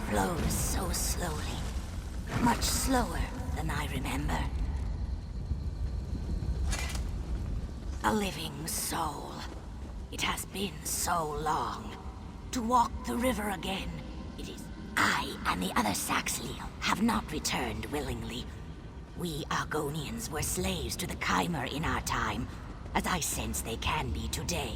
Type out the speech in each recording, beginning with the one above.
flows so slowly. Much slower than I remember. A living soul. It has been so long. To walk the river again, it is... I and the other Saxleel have not returned willingly. We Argonians were slaves to the Chimer in our time, as I sense they can be today.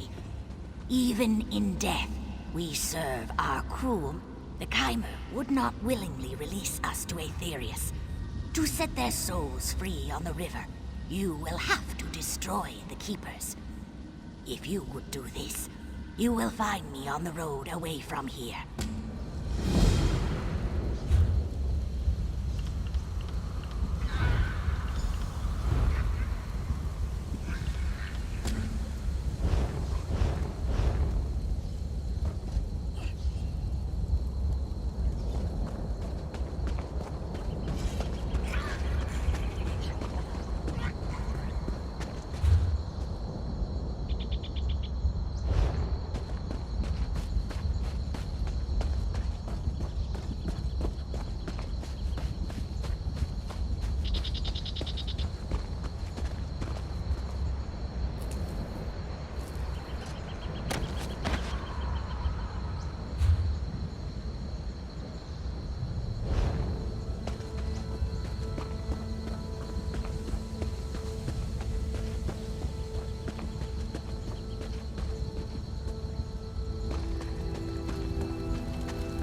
Even in death, we serve our crew. The Chimer would not willingly release us to Aetherius. To set their souls free on the river, you will have to destroy the Keepers. If you would do this, you will find me on the road away from here.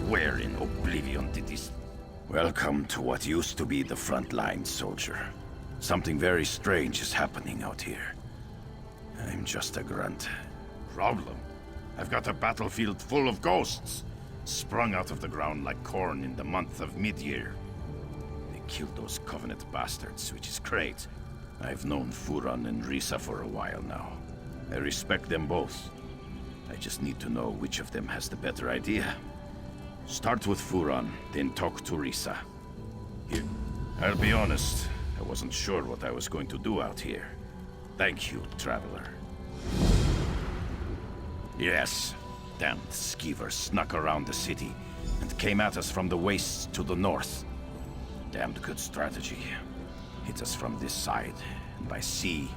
Where in oblivion did this... Welcome to what used to be the front line, soldier. Something very strange is happening out here. I'm just a grunt. Problem? I've got a battlefield full of ghosts, sprung out of the ground like corn in the month of mid-year. They killed those Covenant bastards, which is great. I've known Furan and Risa for a while now. I respect them both. I just need to know which of them has the better idea. Start with Furan, then talk to Risa. Here, I'll be honest, I wasn't sure what I was going to do out here. Thank you, traveler. Yes, damned skeevers snuck around the city and came at us from the wastes to the north. Damned good strategy. Hit us from this side, and by sea,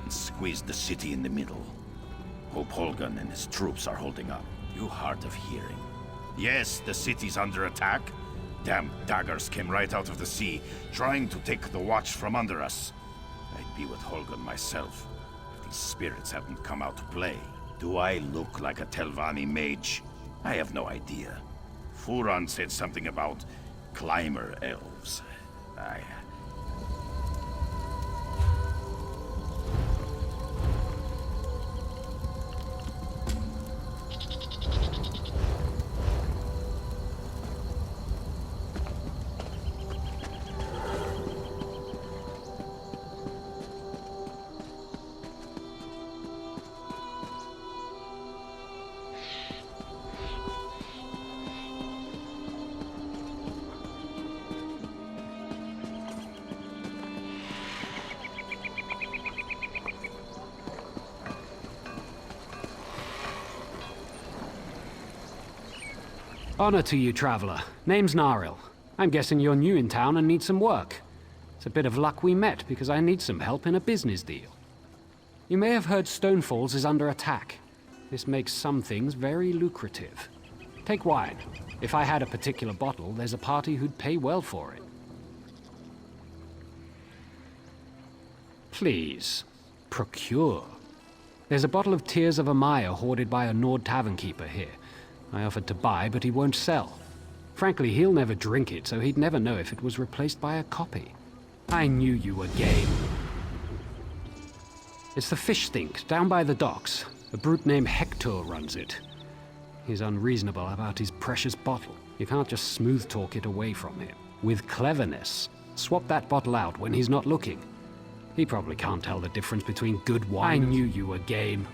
and squeezed the city in the middle. Hope Holgan and his troops are holding up. You hard of hearing. Yes, the city's under attack. Damn Daggers came right out of the sea, trying to take the watch from under us. I'd be with Holgan myself, if these spirits hadn't come out to play. Do I look like a Telvanni mage? I have no idea. Furan said something about climber elves. Honor to you, traveler. Name's Naril. I'm guessing you're new in town and need some work. It's a bit of luck we met, because I need some help in a business deal. You may have heard Stonefalls is under attack. This makes some things very lucrative. Take wine. If I had a particular bottle, there's a party who'd pay well for it. Please, procure. There's a bottle of Tears of Amaya hoarded by a Nord tavern keeper here. I offered to buy, but he won't sell. Frankly, he'll never drink it, so he'd never know if it was replaced by a copy. I knew you were game. It's the fish stink, down by the docks. A brute named Hector runs it. He's unreasonable about his precious bottle. You can't just smooth talk it away from him. With cleverness, swap that bottle out when he's not looking. He probably can't tell the difference between good wine. I knew you were game.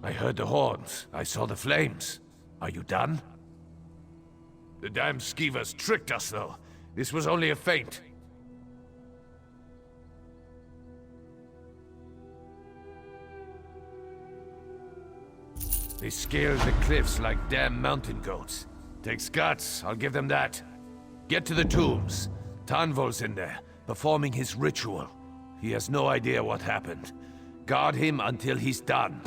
I heard the horns. I saw the flames. Are you done? The damn skeevers tricked us, though. This was only a feint. They scaled the cliffs like damn mountain goats. Takes guts, I'll give them that. Get to the tombs. Tanvol's in there, performing his ritual. He has no idea what happened. Guard him until he's done.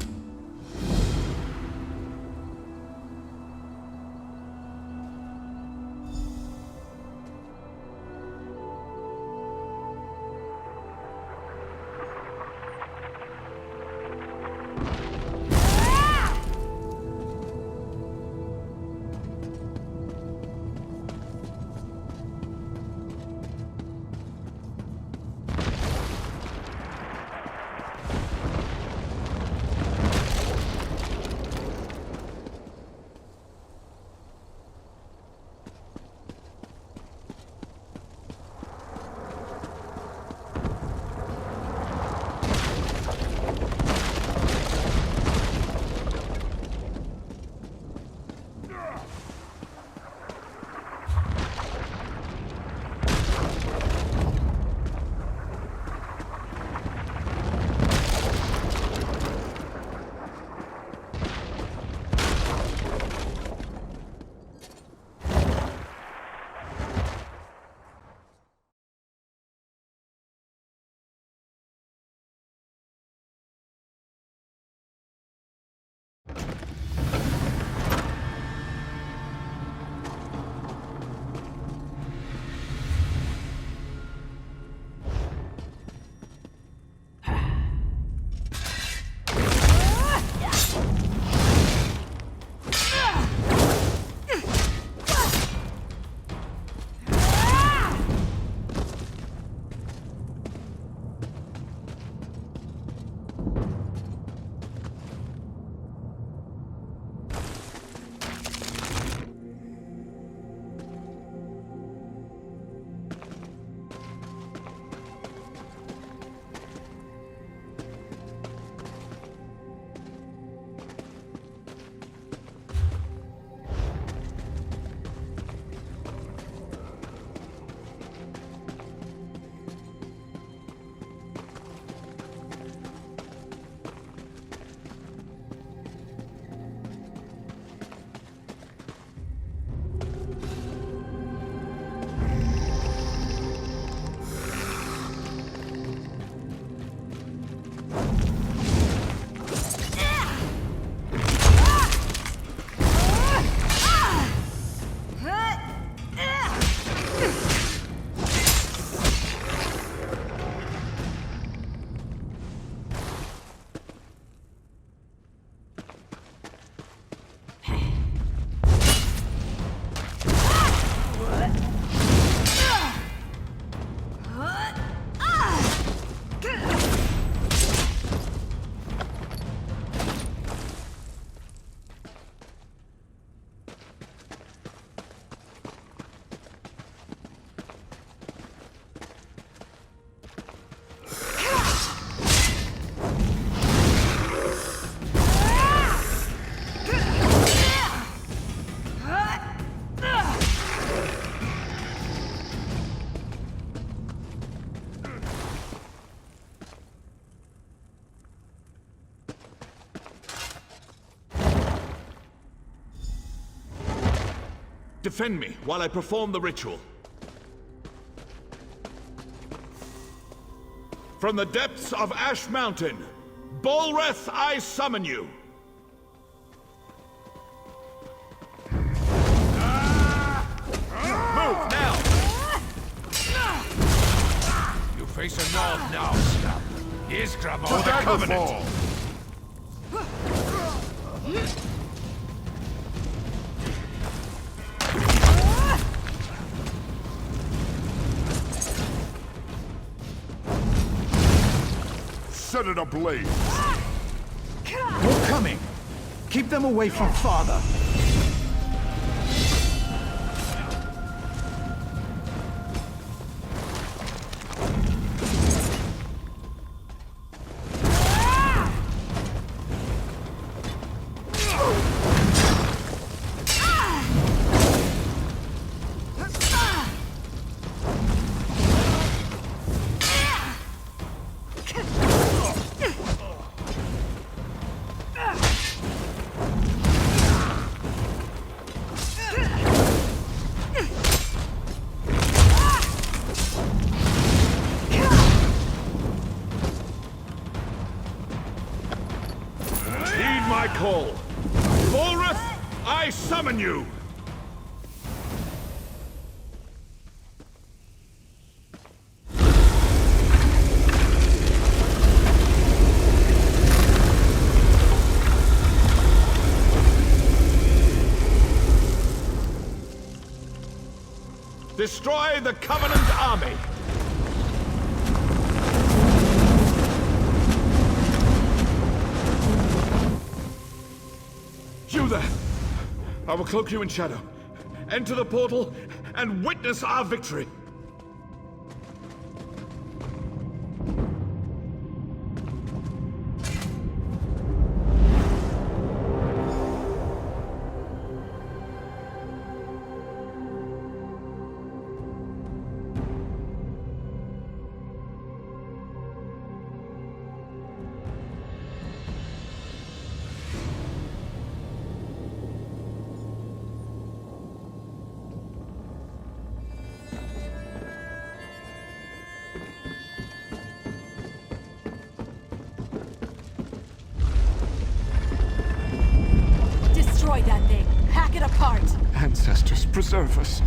Defend me while I perform the ritual. From the depths of Ash Mountain, Bolreth, I summon you! Move now! You face a Nord now, Scamp. Here's Grab on the Covenant! Set it ablaze! More coming! Keep them away from Father! My call. Bolreth, I summon you! Destroy the Covenant army! You there! I will cloak you in shadow. Enter the portal and witness our victory! Destroy that thing! Hack it apart! Ancestors, preserve us.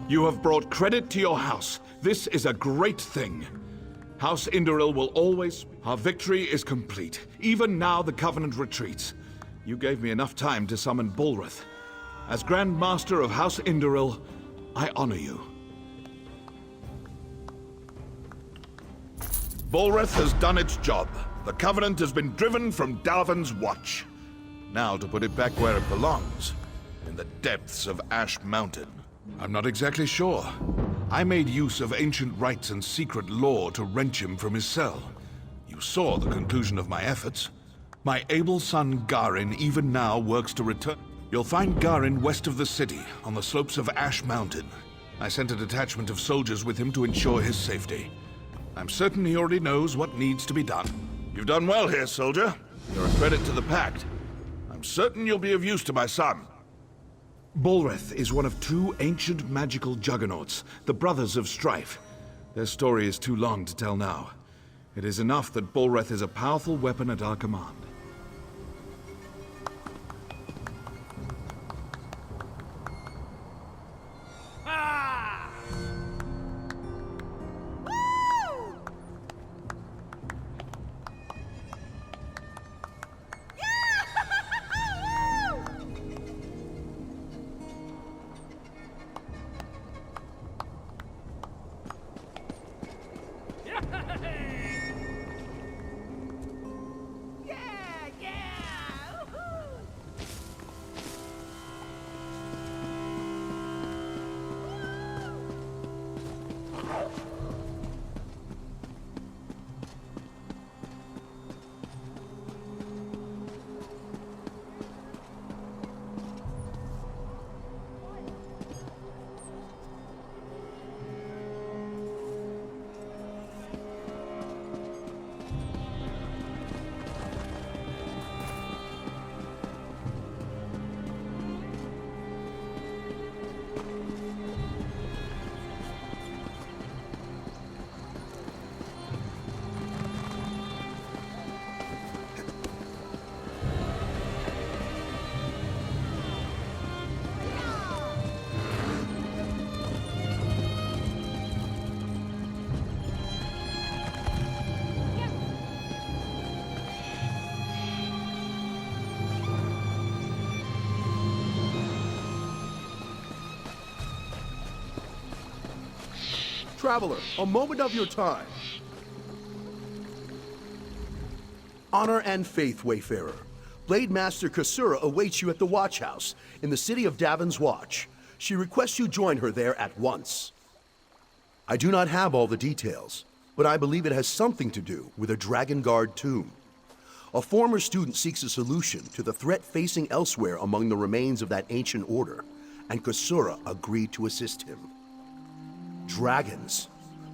You have brought credit to your house. This is a great thing. House Indoril will always... Our victory is complete. Even now the Covenant retreats. You gave me enough time to summon Bulrith. As Grand Master of House Indoril, I honor you. Bulrith has done its job. The Covenant has been driven from Dalvin's Watch. Now to put it back where it belongs, in the depths of Ash Mountain. I'm not exactly sure. I made use of ancient rites and secret lore to wrench him from his cell. You saw the conclusion of my efforts. My able son Garin even now works to return. You'll find Garin west of the city, on the slopes of Ash Mountain. I sent a detachment of soldiers with him to ensure his safety. I'm certain he already knows what needs to be done. You've done well here, soldier. You're a credit to the Pact. I'm certain you'll be of use to my son. Bulrith is one of two ancient magical juggernauts, the Brothers of Strife. Their story is too long to tell now. It is enough that Bulrith is a powerful weapon at our command. Traveler, a moment of your time. Honor and faith, Wayfarer. Blade Master Kasura awaits you at the Watch House in the city of Davin's Watch. She requests you join her there at once. I do not have all the details, but I believe it has something to do with a Dragon Guard tomb. A former student seeks a solution to the threat facing elsewhere among the remains of that ancient order, and Kasura agreed to assist him. Dragons.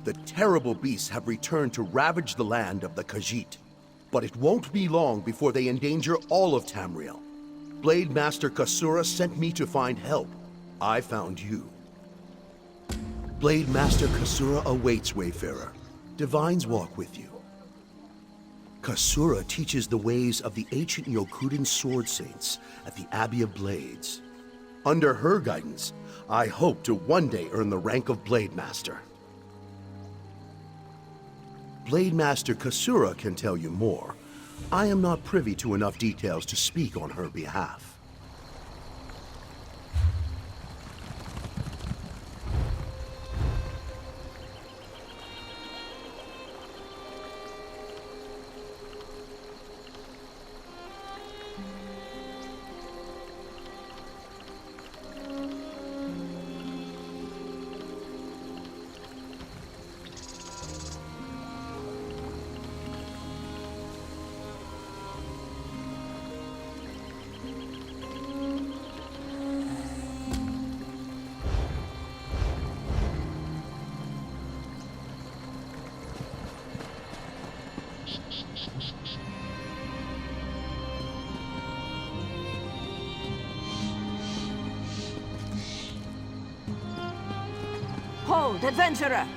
The terrible beasts have returned to ravage the land of the Khajiit. But it won't be long before they endanger all of Tamriel. Blade Master Kasura sent me to find help. I found you. Blade Master Kasura awaits, Wayfarer. Divines walk with you. Kasura teaches the ways of the ancient Yokudan sword saints at the Abbey of Blades. Under her guidance, I hope to one day earn the rank of Blade Master. Blade Master Kasura can tell you more. I am not privy to enough details to speak on her behalf. Hold, adventurer!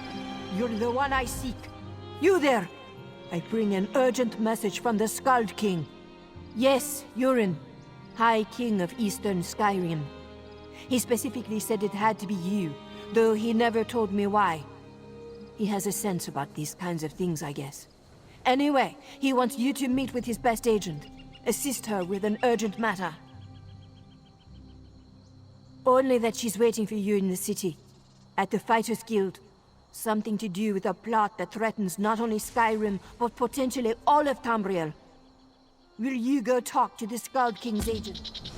You're the one I seek. You there! I bring an urgent message from the Skald King. Yes, Yurin, High King of Eastern Skyrim. He specifically said it had to be you, though he never told me why. He has a sense about these kinds of things, I guess. Anyway, he wants you to meet with his best agent. Assist her with an urgent matter. Only that she's waiting for you in the city, at the Fighters Guild. Something to do with a plot that threatens not only Skyrim, but potentially all of Tamriel. Will you go talk to the Skald King's agent?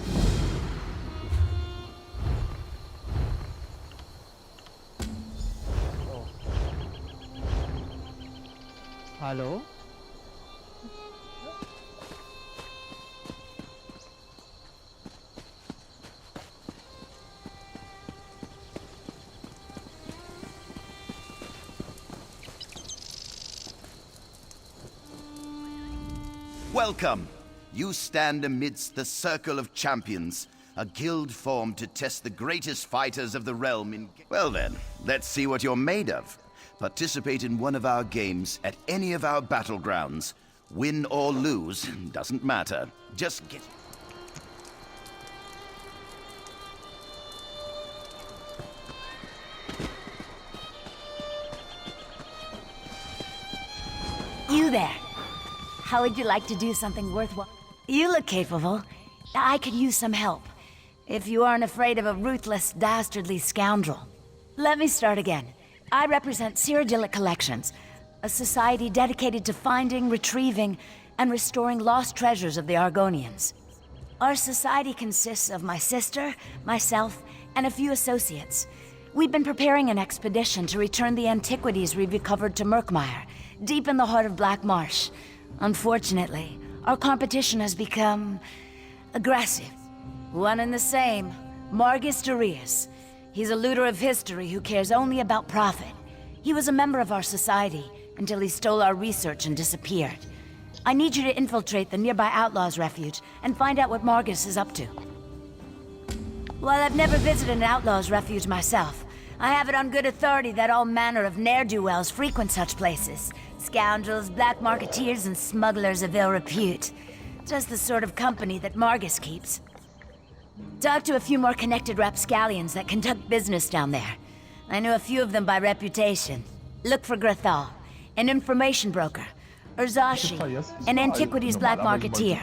Hallo? Welcome. You stand amidst the Circle of Champions, a guild formed to test the greatest fighters of the realm in... Well then, let's see what you're made of. Participate in one of our games at any of our battlegrounds. Win or lose, doesn't matter. Just get... You there. How would you like to do something worthwhile? You look capable. I could use some help. If you aren't afraid of a ruthless, dastardly scoundrel. Let me start again. I represent Cyrodiilic Collections, a society dedicated to finding, retrieving, and restoring lost treasures of the Argonians. Our society consists of my sister, myself, and a few associates. We've been preparing an expedition to return the antiquities we've recovered to Murkmire, deep in the heart of Black Marsh. Unfortunately, our competition has become... aggressive. One and the same, Margus Darius. He's a looter of history who cares only about profit. He was a member of our society until he stole our research and disappeared. I need you to infiltrate the nearby Outlaws' Refuge and find out what Margus is up to. While I've never visited an Outlaws' Refuge myself, I have it on good authority that all manner of ne'er-do-wells frequent such places. Scoundrels, black marketeers, and smugglers of ill repute. Just the sort of company that Margus keeps. Talk to a few more connected rapscallions that conduct business down there. I know a few of them by reputation. Look for Grathal, an information broker. Urzashi, an antiquities black marketeer.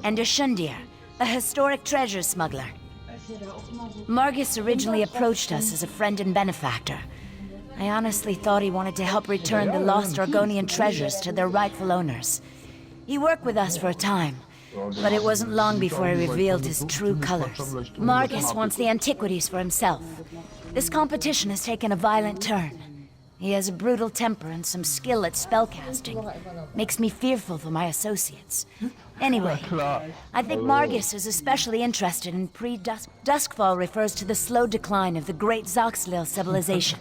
And Ashundir, a historic treasure smuggler. Margus originally approached us as a friend and benefactor. I honestly thought he wanted to help return the lost Argonian treasures to their rightful owners. He worked with us for a time, but it wasn't long before he revealed his true colors. Margus wants the antiquities for himself. This competition has taken a violent turn. He has a brutal temper and some skill at spellcasting. Makes me fearful for my associates. Anyway, I think Margus is especially interested in pre-dusk. Duskfall refers to the slow decline of the great Zoxlil civilization.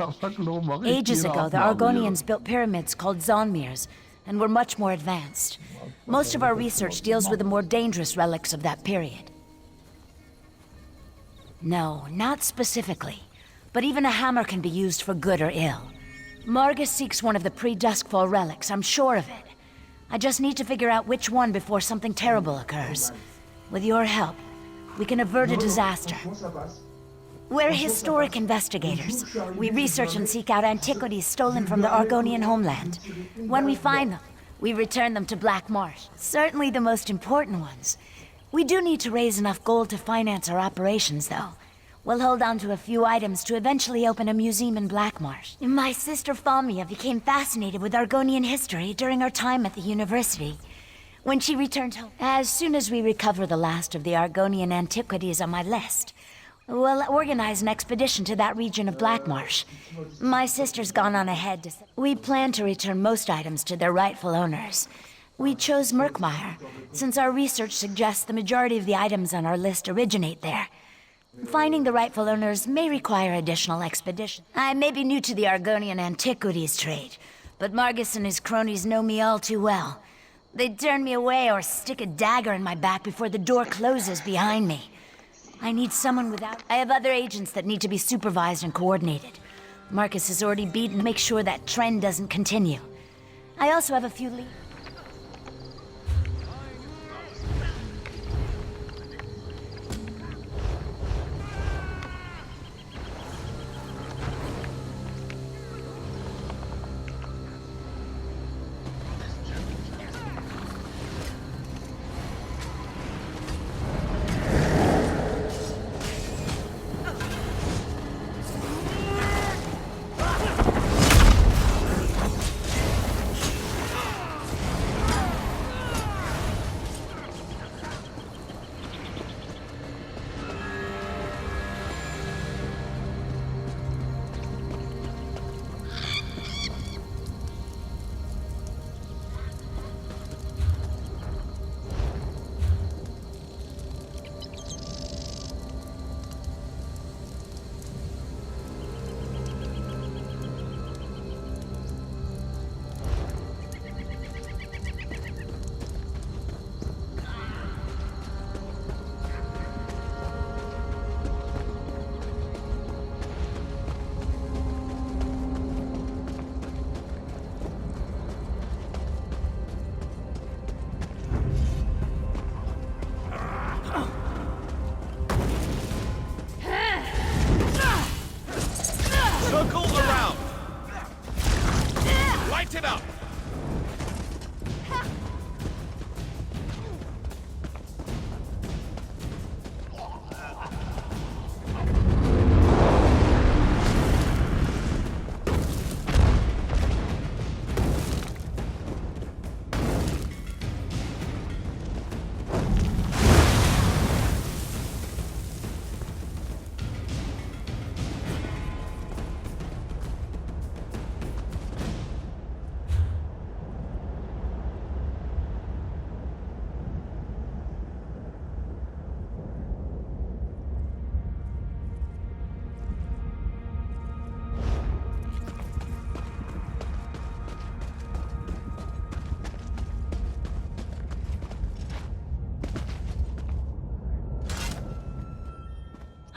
Ages ago, the Argonians built pyramids called Zonmirs, and were much more advanced. Most of our research deals with the more dangerous relics of that period. No, not specifically. But even a hammer can be used for good or ill. Margus seeks one of the pre-Duskfall relics, I'm sure of it. I just need to figure out which one before something terrible occurs. With your help, we can avert a disaster. We're historic investigators. We research and seek out antiquities stolen from the Argonian homeland. When we find them, we return them to Black Marsh. Certainly the most important ones. We do need to raise enough gold to finance our operations, though. We'll hold on to a few items to eventually open a museum in Black Marsh. My sister Falmia became fascinated with Argonian history during our time at the university. When she returned home, as soon as we recover the last of the Argonian antiquities on my list, we'll organize an expedition to that region of Black Marsh. My sister's gone on ahead to... We plan to return most items to their rightful owners. We chose Murkmire, since our research suggests the majority of the items on our list originate there. Finding the rightful owners may require additional expedition. I may be new to the Argonian antiquities trade, but Margus and his cronies know me all too well. They'd turn me away or stick a dagger in my back before the door closes behind me. I need someone without... I have other agents that need to be supervised and coordinated. Marcus has already beaten to make sure that trend doesn't continue. I also have a few leads.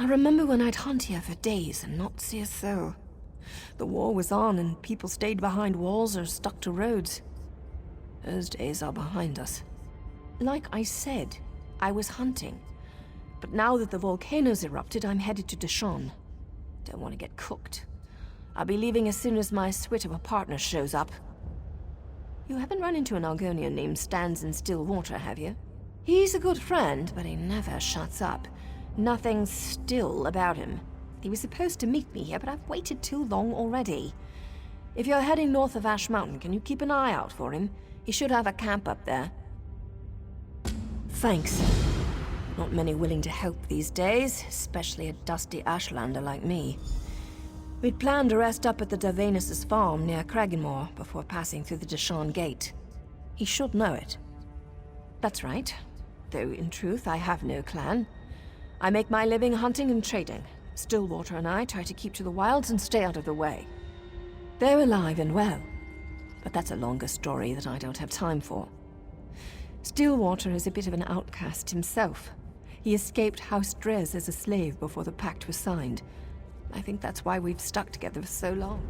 I remember when I'd hunt here for days and not see a soul. The war was on and people stayed behind walls or stuck to roads. Those days are behind us. Like I said, I was hunting. But now that the volcano's erupted, I'm headed to Deshawn. Don't want to get cooked. I'll be leaving as soon as my swit of a partner shows up. You haven't run into an Argonian named Stands in Stillwater, have you? He's a good friend, but he never shuts up. Nothing still about him. He was supposed to meet me here, but I've waited too long already. If you're heading north of Ash Mountain, can you keep an eye out for him? He should have a camp up there. Thanks. Not many willing to help these days, especially a dusty Ashlander like me. We'd planned to rest up at the Davenus' farm near Cragganmore before passing through the Deshawn Gate. He should know it. That's right. Though, in truth, I have no clan. I make my living hunting and trading. Stillwater and I try to keep to the wilds and stay out of the way. They're alive and well, but that's a longer story that I don't have time for. Stillwater is a bit of an outcast himself. He escaped House Drez as a slave before the pact was signed. I think that's why we've stuck together for so long.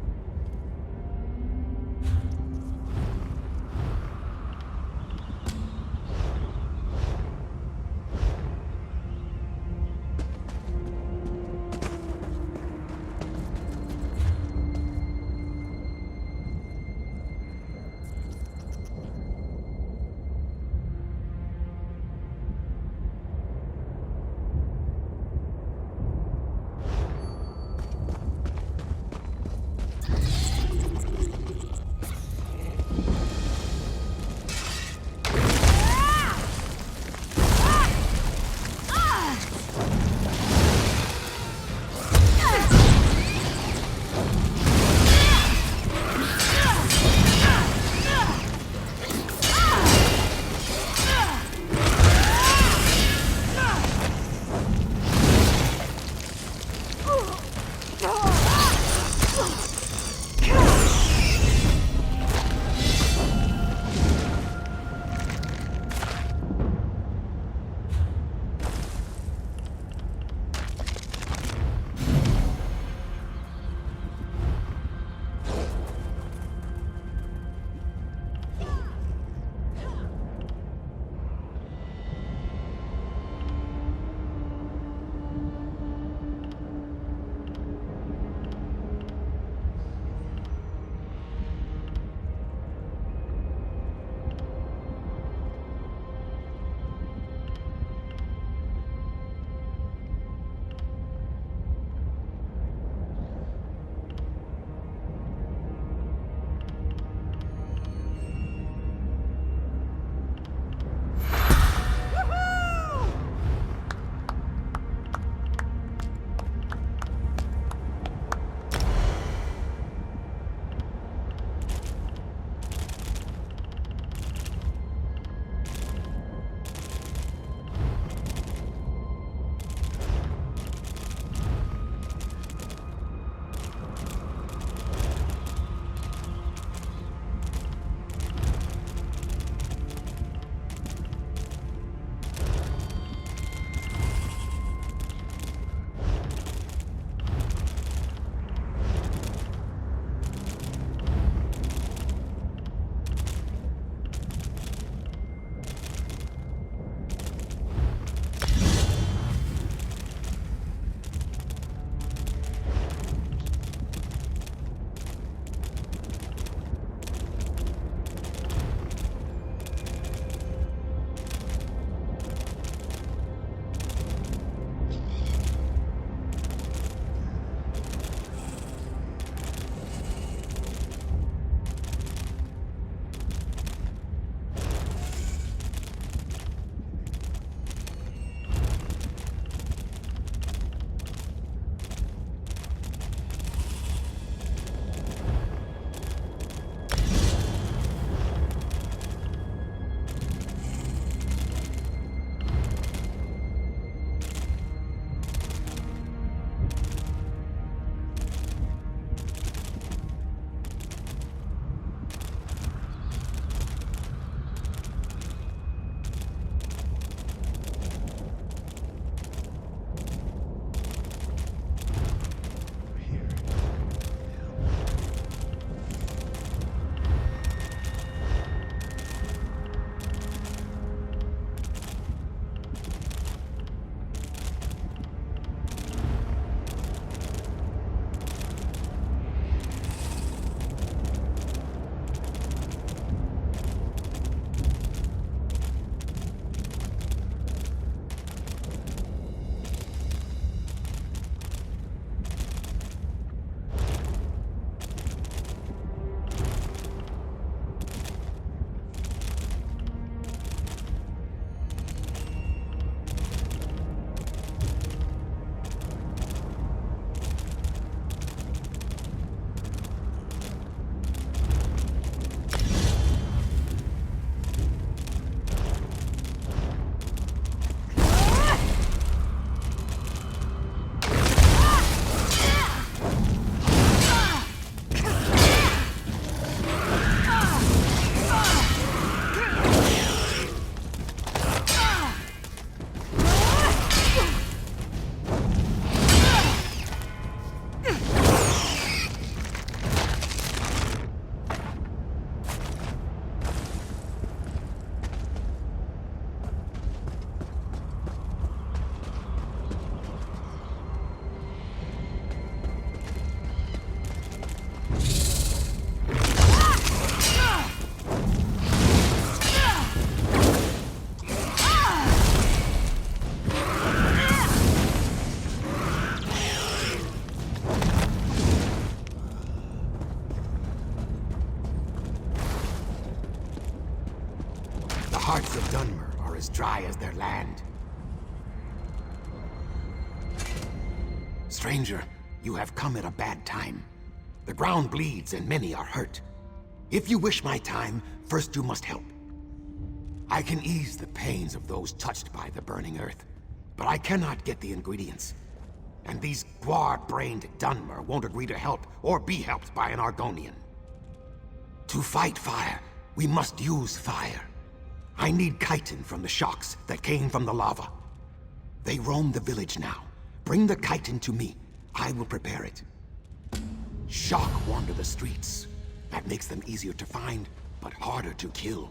as dry as their land. Stranger, you have come at a bad time. The ground bleeds and many are hurt. If you wish my time, first you must help. I can ease the pains of those touched by the burning earth, but I cannot get the ingredients. And these guar-brained Dunmer won't agree to help or be helped by an Argonian. To fight fire, we must use fire. I need chitin from the shocks that came from the lava. They roam the village now. Bring the chitin to me. I will prepare it. Shock wander the streets. That makes them easier to find, but harder to kill.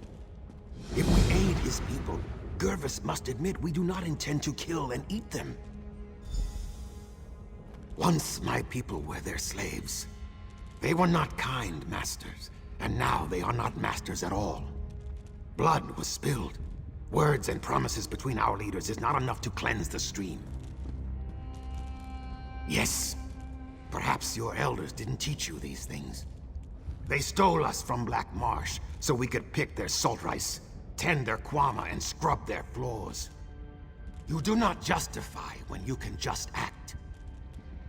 If we aid his people, Gervis must admit we do not intend to kill and eat them. Once my people were their slaves. They were not kind masters, and now they are not masters at all. Blood was spilled. Words and promises between our leaders is not enough to cleanse the stream. Yes, perhaps your elders didn't teach you these things. They stole us from Black Marsh so we could pick their salt rice, tend their kwama, and scrub their floors. You do not justify when you can just act.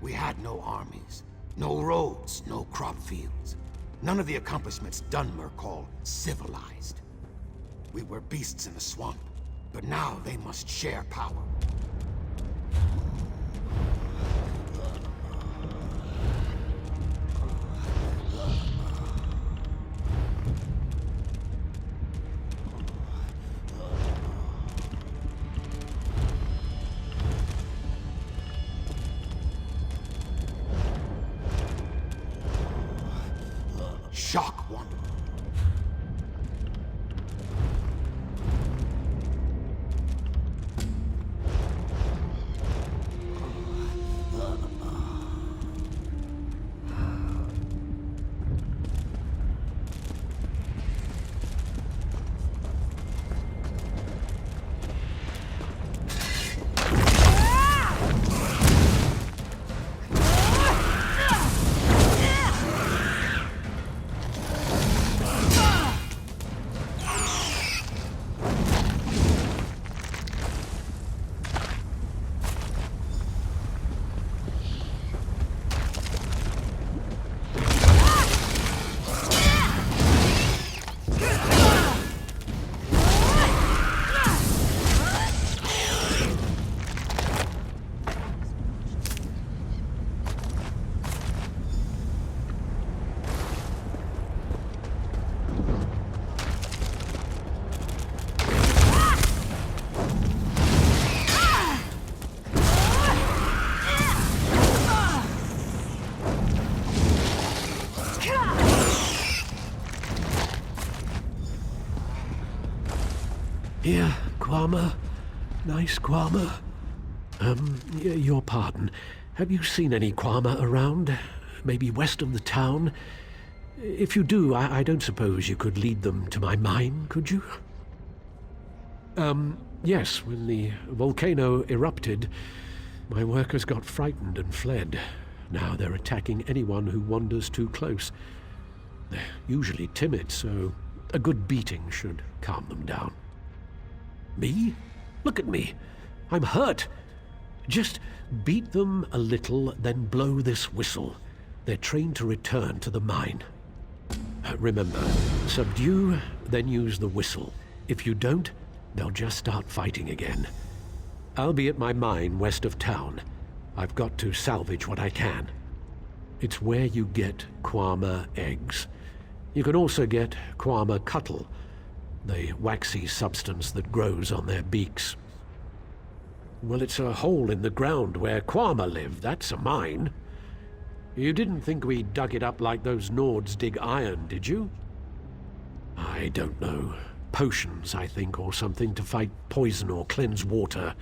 We had no armies, no roads, no crop fields. None of the accomplishments Dunmer call civilized. We were beasts in the swamp, but now they must share power. Shock one. Here, Kwama. Nice Kwama. Your pardon. Have you seen any Kwama around? Maybe west of the town? If you do, I don't suppose you could lead them to my mine, could you? Yes, when the volcano erupted, my workers got frightened and fled. Now they're attacking anyone who wanders too close. They're usually timid, so a good beating should calm them down. Me? Look at me. I'm hurt. Just beat them a little, then blow this whistle. They're trained to return to the mine. Remember, subdue, then use the whistle. If you don't, they'll just start fighting again. I'll be at my mine west of town. I've got to salvage what I can. It's where you get Kwama eggs. You can also get Kwama cuttle, the waxy substance that grows on their beaks. Well, it's a hole in the ground where Kwama live. That's a mine. You didn't think we dug it up like those Nords dig iron, did you? I don't know. Potions, I think, or something to fight poison or cleanse water.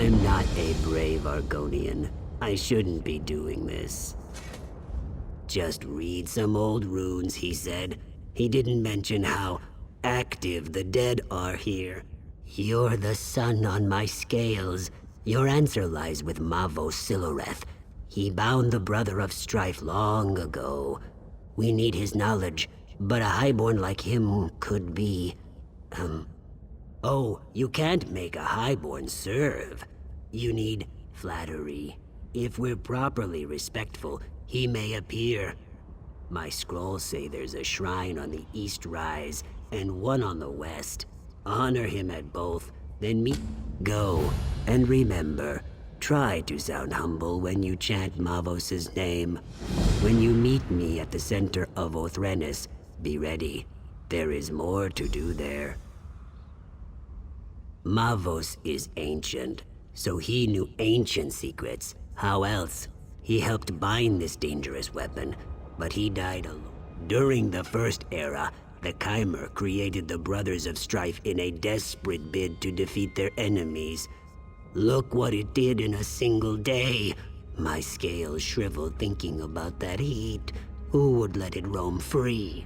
I'm not a brave Argonian. I shouldn't be doing this. Just read some old runes, he said. He didn't mention how active the dead are here. You're the sun on my scales. Your answer lies with Mavo Siloreth. He bound the Brother of Strife long ago. We need his knowledge, but a highborn like him could be... Oh, you can't make a highborn serve. You need flattery. If we're properly respectful, he may appear. My scrolls say there's a shrine on the East Rise and one on the West. Honor him at both, then meet... Go, and remember, try to sound humble when you chant Mavos' name. When you meet me at the center of Othrenis, be ready. There is more to do there. Mavos is ancient, so he knew ancient secrets. How else? He helped bind this dangerous weapon, but he died alone. During the First Era, the Chimer created the Brothers of Strife in a desperate bid to defeat their enemies. Look what it did in a single day. My scales shrivel thinking about that heat. Who would let it roam free?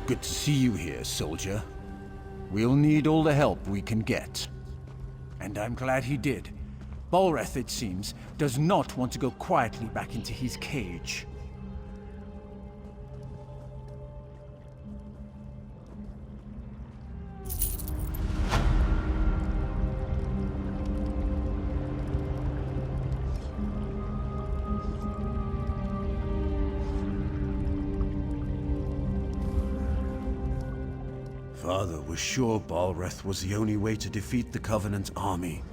Good to see you here, soldier. We'll need all the help we can get. And I'm glad he did. Balreth, it seems, does not want to go quietly back into his cage. Father was sure Balreth was the only way to defeat the Covenant's army.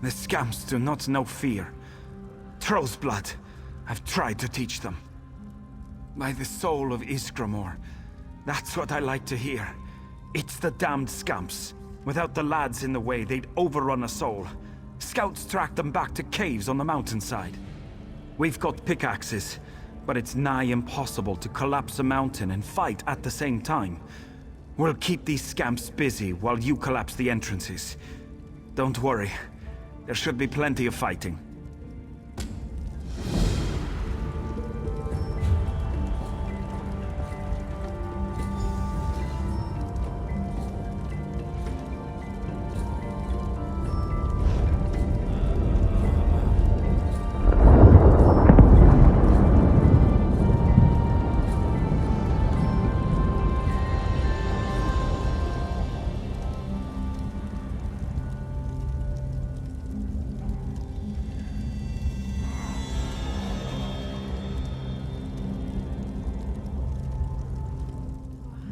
The Scamps do not know fear. Troll's blood. I've tried to teach them. By the soul of Iskramor. That's what I like to hear. It's the damned Scamps. Without the lads in the way, they'd overrun us all. Scouts tracked them back to caves on the mountainside. We've got pickaxes, but it's nigh impossible to collapse a mountain and fight at the same time. We'll keep these Scamps busy while you collapse the entrances. Don't worry. There should be plenty of fighting.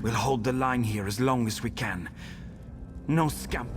We'll hold the line here as long as we can. No Scamp.